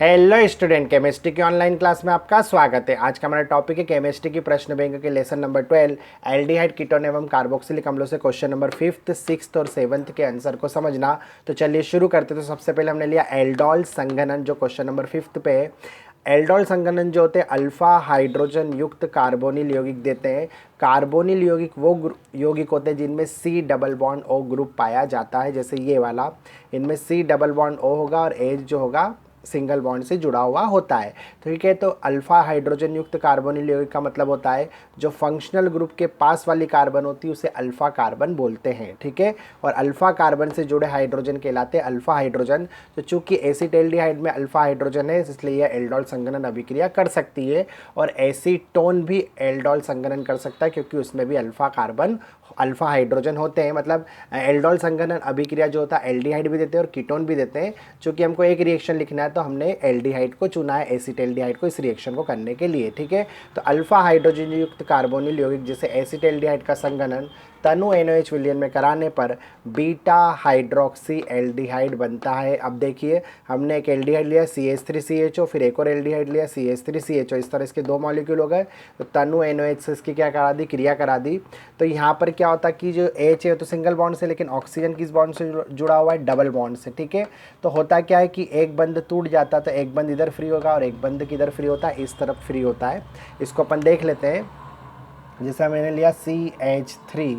Hello student, chemistry की online class में आपका स्वागत है। आज का हमारा टॉपिक है केमिस्ट्री की प्रश्न बैंक के लेसन नंबर 12 एल्डिहाइड कीटोन एवं कार्बोक्सिलिक अम्लों से क्वेश्चन नंबर 5th 6th और 7th के आंसर को समझना। तो चलिए शुरू करते। तो सबसे पहले हमने लिया एल्डोल संघनन, जो क्वेश्चन नंबर 5th पे है। एल्डोल संघनन जो होते हैं अल्फा हाइड्रोजन युक्त कार्बोनिल यौगिक देते हैं। कार्बोनिल यौगिक वो यौगिक होते हैं जिनमें C double bond O group पाया जाता है, जैसे ये वाला, इनमें C डबल बॉन्ड O होगा और H जो होगा सिंगल बॉन्ड से जुड़ा हुआ होता है। ठीक है, तो अल्फा हाइड्रोजन युक्त कार्बोनिल यौगिक का मतलब होता है जो फंक्शनल ग्रुप के पास वाली कार्बन होती है उसे अल्फा कार्बन बोलते हैं। ठीक है, और अल्फा कार्बन से जुड़े हाइड्रोजन कहलाते हैं अल्फा हाइड्रोजन। तो चूंकि एसिटाल्डिहाइड में अल्फा हाइड्रोजन है इसलिए यह एल्डोल संघनन अभिक्रिया कर सकती है, और एसीटोन भी एल्डोल संघनन कर सकता है क्योंकि उसमें भी अल्फा हाइड्रोजन होते हैं। मतलब एल्डोल संघनन अभिक्रिया जो होता है एल्डिहाइड भी देते हैं और कीटोन भी देते हैं। चूंकि हमको एक रिएक्शन लिखना है तो हमने एल्डिहाइड को चुना है एसिटाल्डिहाइड को इस रिएक्शन को करने के लिए। ठीक है, तो अल्फा हाइड्रोजन युक्त कार्बोनिल यौगिक जैसे एसिटाल्डिहाइड का संघनन तनु NOH विलयन में कराने पर बीटा हाइड्रोक्सी एल्डिहाइड बनता है। अब देखिए, हमने एक एल्डिहाइड लिया CH3CHO, फिर एक और एल्डिहाइड लिया CH3CHO, इस तरह इसके दो मॉलिक्यूल हो गए। तो तनु NOH से इसकी क्या करा दी, क्रिया करा दी। तो यहाँ पर क्या होता है कि जो H है तो सिंगल बॉन्ड से, लेकिन ऑक्सीजन किस बॉन्ड से जुड़ा हुआ है, डबल बॉन्ड से। ठीक है, तो होता क्या है कि एक बंद टूट जाता तो एक बंद इधर फ्री होगा और एक बंद किधर फ्री होता है, इस तरफ फ्री होता है। इसको अपन देख लेते हैं। जैसे मैंने लिया CH3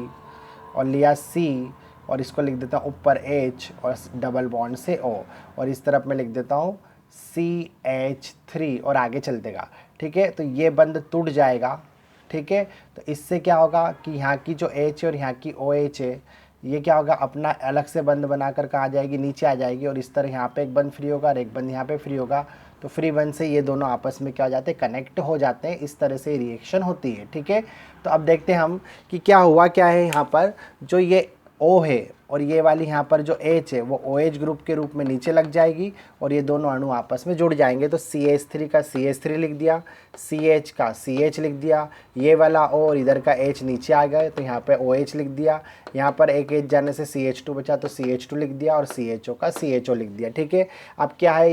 और लिया C और इसको लिख देता हूँ ऊपर H और डबल बॉन्ड से O, और इस तरफ मैं लिख देता हूँ CH3 और आगे चल देगा। ठीक है, तो ये बंद टूट जाएगा। ठीक है, तो इससे क्या होगा कि यहाँ की जो H है और यहाँ की OH है ये क्या होगा, अपना अलग से बंद बनाकर कहाँ जाएगी, नीचे आ जाएगी, और इस तरह यहाँ पे एक बंद फ्री होगा और एक बंद यहाँ पे फ्री होगा। तो फ्री बंद से ये दोनों आपस में क्या हो जाते हैं, कनेक्ट हो जाते हैं। इस तरह से रिएक्शन होती है। ठीक है, तो अब देखते हैं हम कि क्या हुआ क्या है। यहाँ पर जो ये O है और ये वाली यहाँ पर जो H है वो OH ग्रुप के रूप में नीचे लग जाएगी और ये दोनों अणु आपस में जुड़ जाएंगे। तो CH3 का CH3 लिख दिया, CH का CH लिख दिया, ये वाला O और इधर का H नीचे आ गए तो यहाँ पे OH लिख दिया। यहाँ पर एक H जाने से CH2 बचा तो CH2 लिख दिया और CHO का CHO लिख दिया। ठीक है, अब क्या है,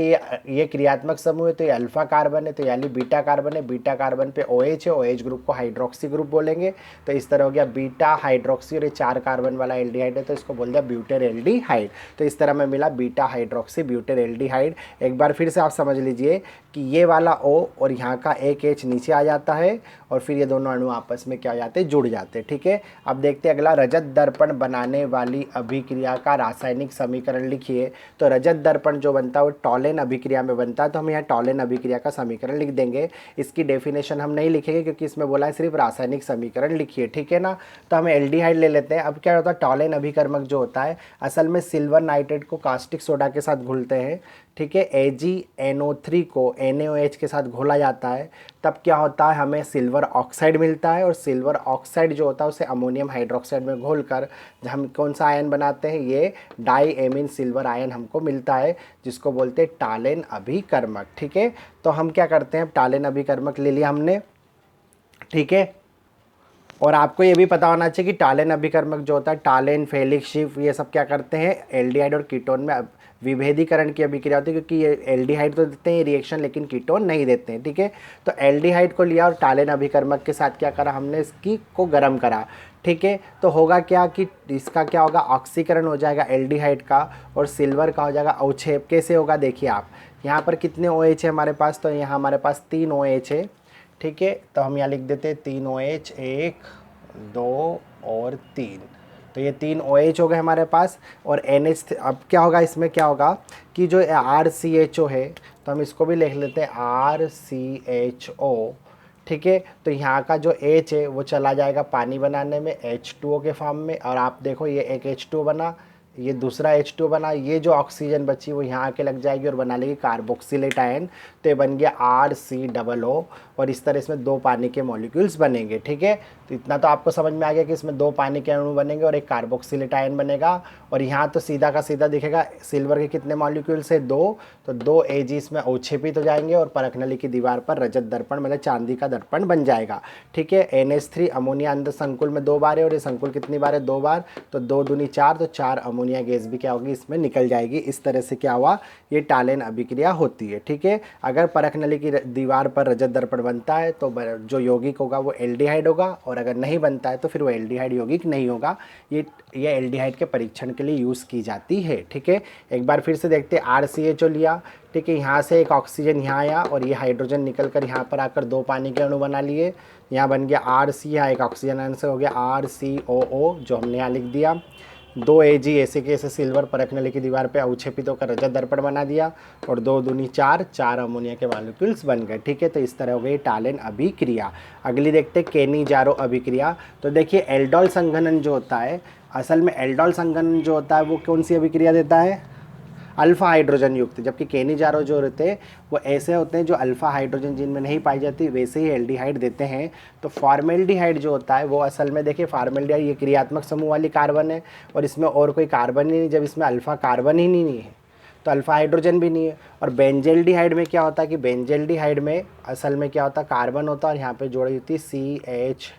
ये क्रियात्मक समूह है तो ये अल्फा कार्बन है, तो यानी बीटा कार्बन है। बीटा कार्बन पे OH है, OH ग्रुप को हाइड्रोक्सी ग्रुप बोलेंगे। तो इस तरह हो गया बीटा हाइड्रोक्सी, और ये 4 कार्बन वाला एल्डिहाइड है तो इसको बोल दिया ब्यूटेर एल्डिहाइड। तो इस तरह में मिला बीटा हाइड्रोक्सी ब्यूटेर एल्डिहाइड। एक बार फिर से आप समझ लीजिए कि ये वाला O और यहाँ का एक H नीचे आ जाता है और फिर ये दोनों अणु आपस में क्या हो जाते हैं, जुड़ जाते हैं। ठीक है, अब देखते हैं अगला, रजत दर्पण बनाने वाली अभिक्रिया का रासायनिक समीकरण लिखिए। तो रजत दर्पण जो बनता है वो टॉलेन अभिक्रिया में बनता है, तो हम यहाँ टॉलेन अभिक्रिया का समीकरण लिख देंगे। इसकी डेफिनेशन हम नहीं लिखेंगे क्योंकि इसमें बोला है सिर्फ रासायनिक समीकरण लिखिए। ठीक है ना, तो हम एल्डिहाइड ले लेते हैं। अब क्या होता है, टॉलेन अभिकर्मक जो होता है असल में सिल्वर नाइट्रेट को कास्टिक सोडा के साथ घुलते हैं। ठीक है, AgNO3 को NaOH के साथ घोला जाता है, तब क्या होता है, हमें सिल्वर ऑक्साइड मिलता है, और सिल्वर ऑक्साइड जो होता है उसे अमोनियम हाइड्रोक्साइड में घोलकर हम कौन सा आयन बनाते हैं, ये डाईएमीन सिल्वर आयन हमको मिलता है, जिसको बोलते हैं टालेन अभिकर्मक। ठीक है, तो हम क्या करते हैं, टालेन अभिकर्मक ले लिया हमने। ठीक है, और आपको ये भी पता होना चाहिए कि टालेन अभिकर्मक जो होता है, टालेन, फेलिक, शिफ, ये सब क्या करते हैं, एल्डिहाइड और कीटोन में विभेदीकरण की अभिक्रिया होती है, क्योंकि ये एल्डिहाइड तो देते हैं रिएक्शन लेकिन कीटोन नहीं देते हैं। ठीक है, तो एल्डिहाइड को लिया और टालेन अभिकर्मक के साथ क्या करा हमने, इसकी को गर्म करा। ठीक है, तो होगा क्या कि इसका क्या होगा, ऑक्सीकरण हो जाएगा एल्डिहाइड का और सिल्वर का हो जाएगा अवक्षेप। कैसे होगा देखिए आप, यहाँ पर कितने OH है हमारे पास, तो यहाँ हमारे पास 3 OH है। ठीक है, तो हम यहाँ लिख देते हैं 3 OH, 1 2 और 3। तो ये 3 OH हो गए हमारे पास, और NH। अब क्या होगा, इसमें क्या होगा कि जो RCHO है तो हम इसको भी लिख लेते हैं RCHO। ठीक है, तो यहाँ का जो H है वो चला जाएगा पानी बनाने में H2O के फॉर्म में, और आप देखो ये एक H2O बना, ये दूसरा H2O बना, ये जो ऑक्सीजन बची वो यहाँ आके लग जाएगी और बना लेगी कार्बोक्सिलेट आयन। तो ये बन गया RCOO, और इस तरह इसमें 2 पानी के मॉलिक्यूल्स बनेंगे। ठीक है, तो इतना तो आपको समझ में आ गया कि इसमें 2 पानी के अणु बनेंगे और एक कार्बोक्सिलेट आयन बनेगा। और यहाँ तो सीधा का सीधा दिखेगा, सिल्वर के कितने मॉलिक्यूल्स है, 2, तो 2 Ag इसमें अवक्षेपित हो जाएंगे और परखनली की दीवार पर रजत दर्पण मतलब चांदी का दर्पण बन जाएगा। ठीक है, NH3 अमोनिया अंदर संकुल में 2 बार है और ये संकुल कितनी बार है, 2 बार, तो 2 दूनी 4, तो 4 अमोनिया गैस भी क्या होगी इसमें निकल जाएगी। इस तरह से क्या हुआ, ये टालेन अभिक्रिया होती है। ठीक है, अगर परख नली की दीवार पर रजत दर्पण बनता है तो जो यौगिक होगा वो एल्डिहाइड होगा, और अगर नहीं बनता है तो फिर वो एल्डिहाइड यौगिक नहीं होगा। ये एल्डिहाइड के परीक्षण के लिए यूज़ की जाती है। ठीक है, एक बार फिर से देखते हैं। RCHO लिया, ठीक है, यहाँ से एक ऑक्सीजन यहाँ आया और ये हाइड्रोजन निकल कर यहाँ पर आकर 2 पानी के अणु बना लिए। यहाँ बन गया RC, यहाँ एक ऑक्सीजन आंसर हो गया RCOO जो हमने यहाँ लिख दिया। 2 Ag ऐसे के ऐसे सिल्वर परख नली की दीवार पे अवक्षेपित होकर रजत दर्पण बना दिया, और 2 दूनी 4, 4 अमोनिया के मॉलिक्यूल्स बन गए। ठीक है, तो इस तरह हो गई टालेन अभिक्रिया। अगली देखते केनी-जारो अभिक्रिया। तो देखिए एल्डोल संघनन जो होता है, असल में एल्डोल संघनन जो होता है वो कौन सी अभिक्रिया देता है, अल्फा हाइड्रोजन युक्त। जबकि केनी-जारो जो रहते हैं वो ऐसे होते हैं जो अल्फा हाइड्रोजन जिनमें नहीं पाई जाती, वैसे ही एल्डिहाइड देते हैं। तो फॉर्मेल्डिहाइड जो होता है वो असल में देखिए, फॉर्मेल्डिहाइड ये क्रियात्मक समूह वाली कार्बन है और इसमें और कोई कार्बन ही नहीं। जब इसमें अल्फा कार्बन ही नहीं है तो अल्फा हाइड्रोजन भी नहीं है। और बेंजेल्डिहाइड में क्या होता है कि बेंजेल्डिहाइड में असल में क्या होता है, कार्बन होता है और यहाँ पे जोड़ी होती है CH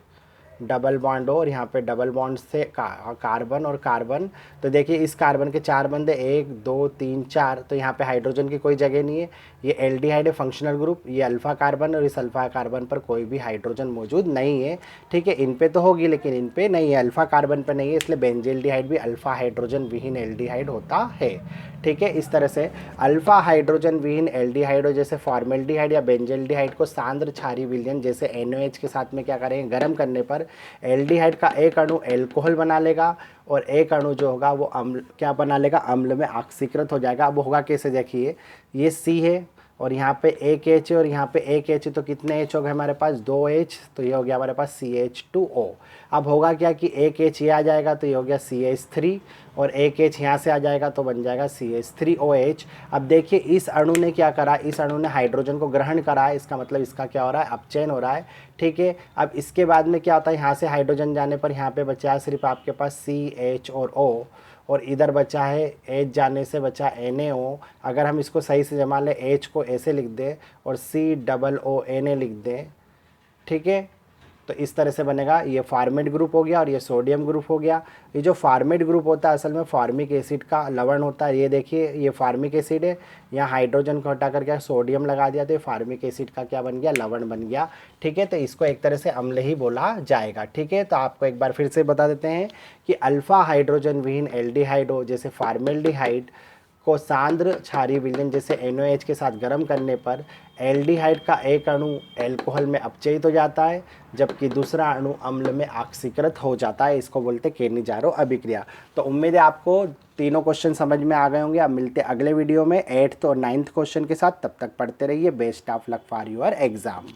डबल बॉन्ड हो, और यहाँ पे डबल बॉन्ड से कार्बन और कार्बन। तो देखिए इस कार्बन के 4 बंदे, 1 2 3 4, तो यहाँ पे हाइड्रोजन की कोई जगह नहीं है। ये एल्डिहाइड है फंक्शनल ग्रुप, ये अल्फा कार्बन, और इस अल्फा कार्बन पर कोई भी हाइड्रोजन मौजूद नहीं है। ठीक है, इन पे तो होगी लेकिन इन पे नहीं है, अल्फा कार्बन पे नहीं है, इसलिए बेंजेल्डिहाइड भी अल्फा हाइड्रोजन विहीन एल्डिहाइड होता है। ठीक है, इस तरह से अल्फा हाइड्रोजन विहीन एल्डिहाइड हो जैसे फॉर्मेल्डिहाइड या बेंजेल्डिहाइड को सांद्र क्षारीय विलयन जैसे NOH के साथ में क्या करेंगे, गर्म करने पर एल्डिहाइड का एक अणु एल्कोहल बना लेगा और एक अणु जो होगा वो अम्ल क्या बना लेगा, अम्ल में ऑक्सीकृत हो जाएगा। अब होगा कैसे, देखिए ये C है और यहाँ पे एक H है और यहाँ पे एक H, तो कितने H हो गए हमारे पास, 2 H, तो ये हो गया हमारे पास CH2O। अब होगा क्या कि एक H ये आ जाएगा तो ये हो गया CH3, और एक H यहाँ से आ जाएगा तो बन जाएगा CH3OH। अब देखिए इस अणु ने क्या करा, इस अणु ने हाइड्रोजन को ग्रहण करा है, इसका मतलब इसका क्या हो रहा है, अपचयन हो रहा है। ठीक है, अब इसके बाद में क्या होता है, यहाँ से हाइड्रोजन जाने पर यहाँ पे बचा है सिर्फ आपके पास CH और O, और इधर बचा है H जाने से बचा NaO। अगर हम इसको सही से जमा लें, H को ऐसे लिख दें और COONA लिख दें, ठीक है, तो इस तरह से बनेगा। ये फॉर्मेट ग्रुप हो गया और ये सोडियम ग्रुप हो गया। ये जो फॉर्मेट ग्रुप होता है असल में फॉर्मिक एसिड का लवण होता है। ये देखिए ये फॉर्मिक एसिड है, यहाँ हाइड्रोजन को हटा कर क्या सोडियम लगा दिया तो ये फॉर्मिक एसिड का क्या बन गया, लवण बन गया। ठीक है, तो इसको एक तरह से अम्ल ही बोला जाएगा। ठीक है, तो आपको एक बार फिर से बता देते हैं कि अल्फा हाइड्रोजन विहीन एल्डिहाइड हो जैसे फॉर्मेल्डिहाइड को सांद्र क्षारीय विलयन जैसे NOH के साथ गर्म करने पर एल्डिहाइड का एक अणु एल्कोहल में अपचयित हो जाता है, जबकि दूसरा अणु अम्ल में ऑक्सीकृत हो जाता है। इसको बोलते हैं केनी-जारो अभिक्रिया। तो उम्मीद है आपको तीनों क्वेश्चन समझ में आ गए होंगे। अब मिलते हैं अगले वीडियो में 8th और 9th क्वेश्चन के साथ। तब तक पढ़ते रहिए। Best of luck for your exam.